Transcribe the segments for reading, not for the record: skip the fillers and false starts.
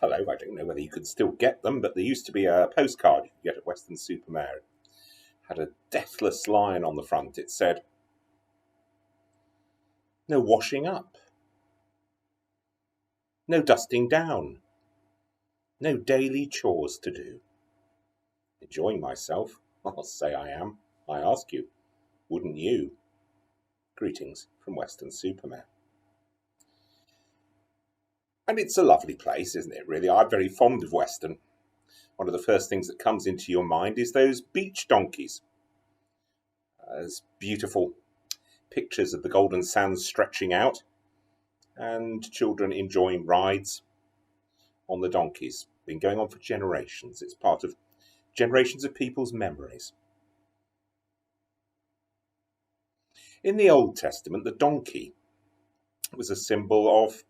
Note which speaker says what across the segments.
Speaker 1: hello, I don't know whether you could still get them, but there used to be a postcard you could get at Weston-super-Mare. It had a deathless line on the front. It said, "No washing up, no dusting down, no daily chores to do. Enjoying myself? I'll say I am. I ask you, wouldn't you? Greetings from Weston-super-Mare." And it's a lovely place, isn't it, really? I'm very fond of Weston. One of the first things that comes into your mind is those beach donkeys. There's beautiful pictures of the golden sands stretching out and children enjoying rides on the donkeys. Been going on for generations. It's part of generations of people's memories. In the Old Testament, the donkey was a symbol of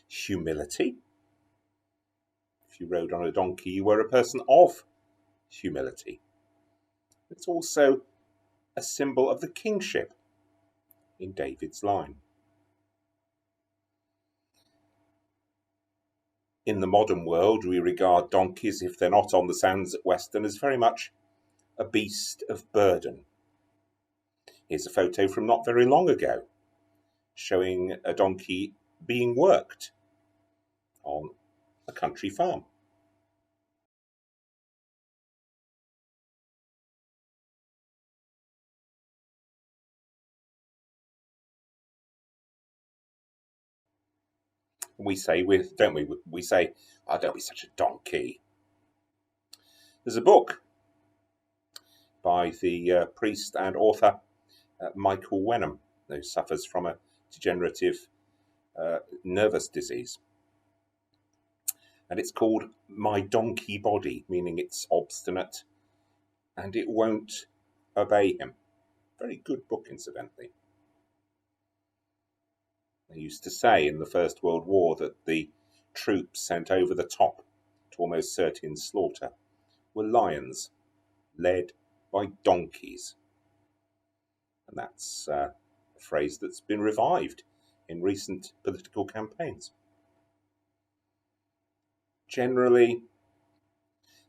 Speaker 1: humility. If you rode on a donkey, you were a person of humility. It's also a symbol of the kingship in David's line. In the modern world, we regard donkeys, if they're not on the sands at Weston, as very much a beast of burden. Here's a photo from not very long ago, showing a donkey being worked on a country farm. We say, don't we? We say, "Oh, don't be such a donkey." There's a book by the priest and author Michael Wenham, who suffers from a degenerative nervous disease. And it's called My Donkey Body, meaning it's obstinate and it won't obey him. Very good book, incidentally. They used to say in the First World War that the troops sent over the top to almost certain slaughter were lions led by donkeys. And that's a phrase that's been revived in recent political campaigns. Generally,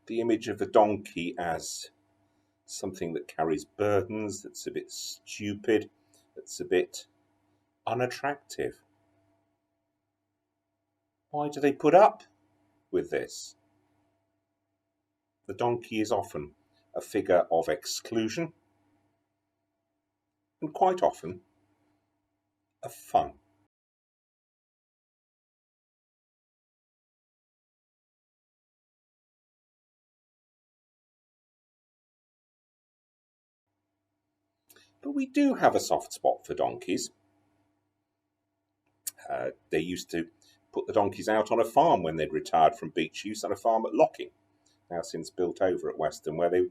Speaker 1: the image of the donkey as something that carries burdens, that's a bit stupid, that's a bit unattractive. Why do they put up with this? The donkey is often a figure of exclusion and quite often of fun. But we do have a soft spot for donkeys. They used to put the donkeys out on a farm when they'd retired from beach use, on a farm at Locking, now since built over at Weston, where they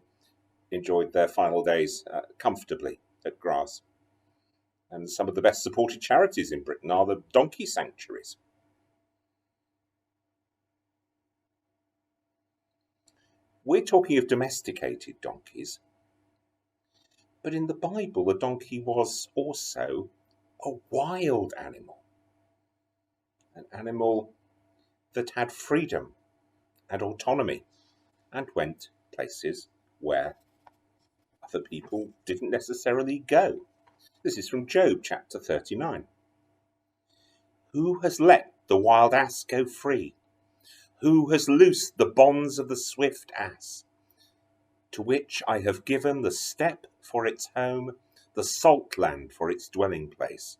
Speaker 1: enjoyed their final days comfortably at grass. And some of the best supported charities in Britain are the donkey sanctuaries. We're talking of domesticated donkeys, but in the Bible, the donkey was also a wild animal, an animal that had freedom and autonomy and went places where other people didn't necessarily go. This is from Job chapter 39. Who has let the wild ass go free? Who has loosed the bonds of the swift ass? To which I have given the steppe for its home, the salt land for its dwelling place.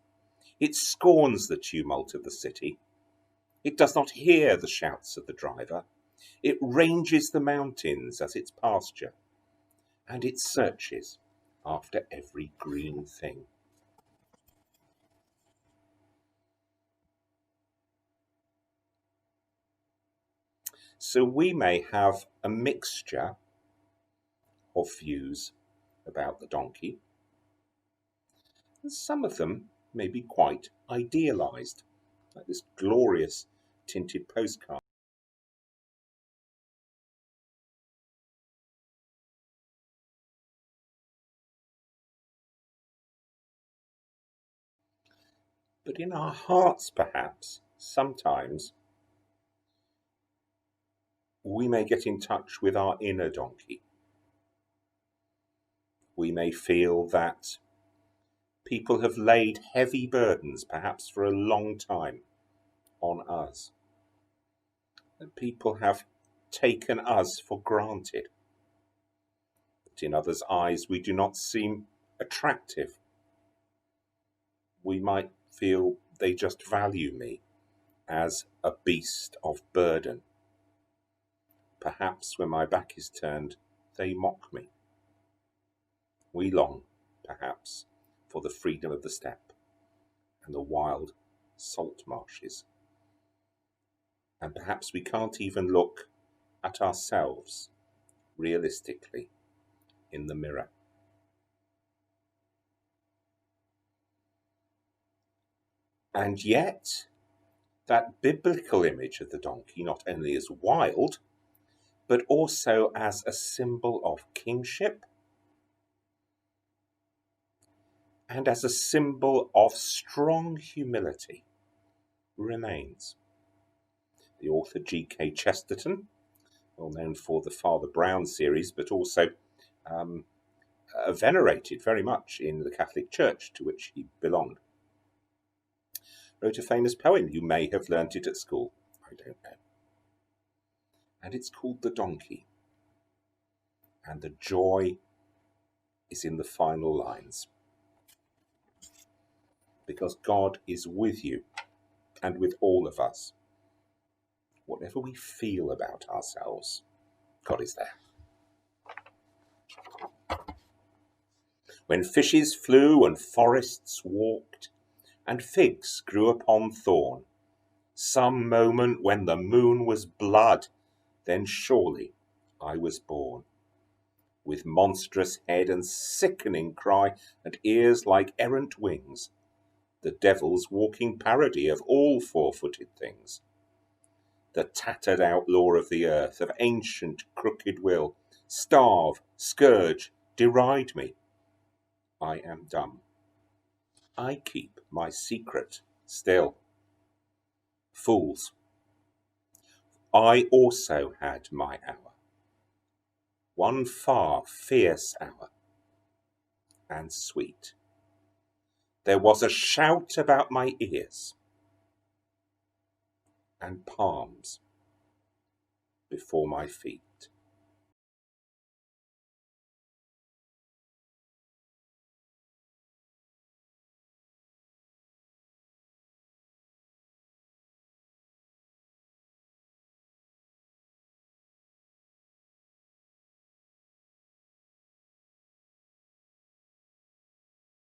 Speaker 1: It scorns the tumult of the city. It does not hear the shouts of the driver. It ranges the mountains as its pasture, and it searches after every green thing. So we may have a mixture of views about the donkey. And some of them may be quite idealised, like this glorious tinted postcard. But in our hearts, perhaps, sometimes, we may get in touch with our inner donkey. We may feel that people have laid heavy burdens, perhaps for a long time, on us. That people have taken us for granted. That in others' eyes we do not seem attractive. We might feel they just value me as a beast of burden. Perhaps when my back is turned, they mock me. We long, perhaps, for the freedom of the steppe and the wild salt marshes. And perhaps we can't even look at ourselves realistically in the mirror. And yet, that biblical image of the donkey not only is wild, but also as a symbol of kingship and as a symbol of strong humility remains. The author G.K. Chesterton, well known for the Father Brown series, but also venerated very much in the Catholic Church to which he belonged, wrote a famous poem. You may have learnt it at school. I don't know. And it's called The Donkey. And the joy is in the final lines. Because God is with you and with all of us. Whatever we feel about ourselves, God is there. When fishes flew and forests walked, and figs grew upon thorn, some moment when the moon was blood, then surely I was born. With monstrous head and sickening cry, and ears like errant wings, the devil's walking parody of all four-footed things. The tattered outlaw of the earth, of ancient crooked will, starve, scourge, deride me. I am dumb. I keep my secret still. Fools, I also had my hour, one far fierce hour, and sweet. There was a shout about my ears, and palms before my feet.